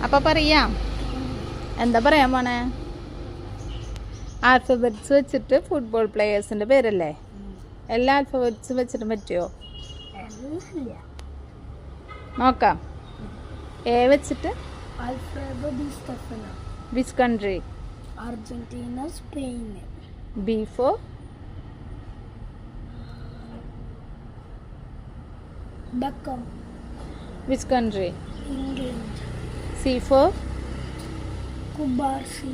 അപ്പം പറയാം. എന്താ പറയാൻ പോണേ? ആൽഫബറ്റ്സ് വെച്ചിട്ട് ഫുട്ബോൾ പ്ലെയേഴ്സിൻ്റെ പേരല്ലേ? എല്ലാ ആൽഫബറ്റ്സും വെച്ചിട്ട് പറ്റുമോ? നോക്കാം. എ വെച്ചിട്ട് Alfredo Di Stefano. Which country? Argentina, Spain. B for Beckham, which country? England. C for Kubarsi,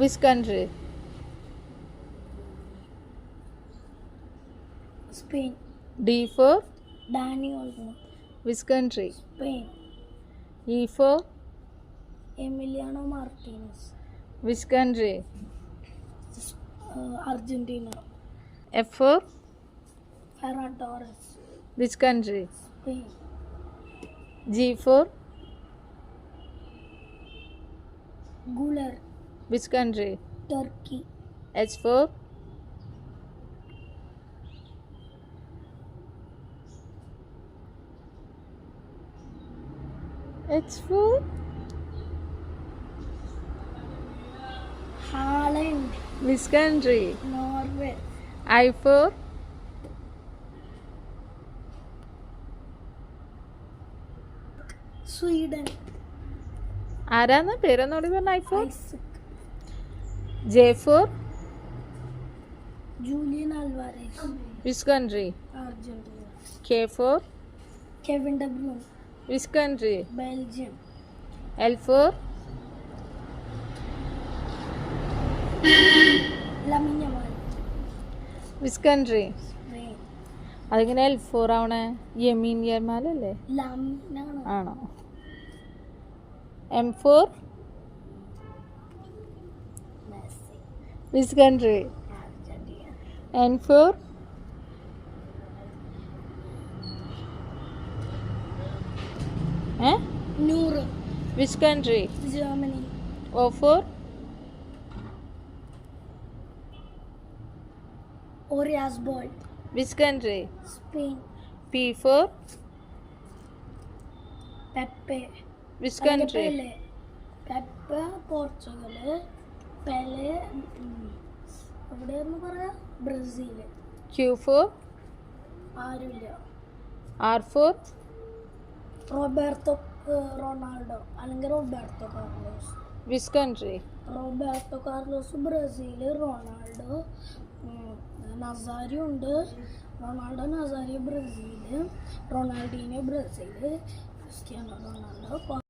which country? Spain. D for Dani Olmo, which country? Spain. E for Emiliano Martinez, which country? Argentina. F for Ferran Torres, which country? Spain. G for Guler, which country? Turkey. H for Haaland, which country? Norway. I for Sweden. ആരാന്ന് പേരൊന്നുകൂടി പറഞ്ഞ? I for. Isaac, J for Julian Alvarez, which country? Argentina. K four Kevin De Bruyne, which country? Belgium. L for Lamine Yamal, which country? Spain. അതിങ്ങനെ L for ആവണേ? യമീൻ യമാലല്ലേ? Lamine ആണോ? M for Messi, which country? Argentina. N for Noor, which country? Germany. O for Oriasbol, which country? Spain. P for Pepe, which country? Pele. Pepe, Portugal. Pele, എവിടെയായിരുന്നു പറയാ? Brazil. Q for ആരുമില്ല. R for Roberto Ronaldo അല്ലെങ്കിൽ Roberto Carlos. Which country? Roberto Carlos Brazil, Ronaldo Nazario ഉണ്ട്. Ronaldo Nazario Brazil, Ronaldinho Brazil, Cristiano Ronaldo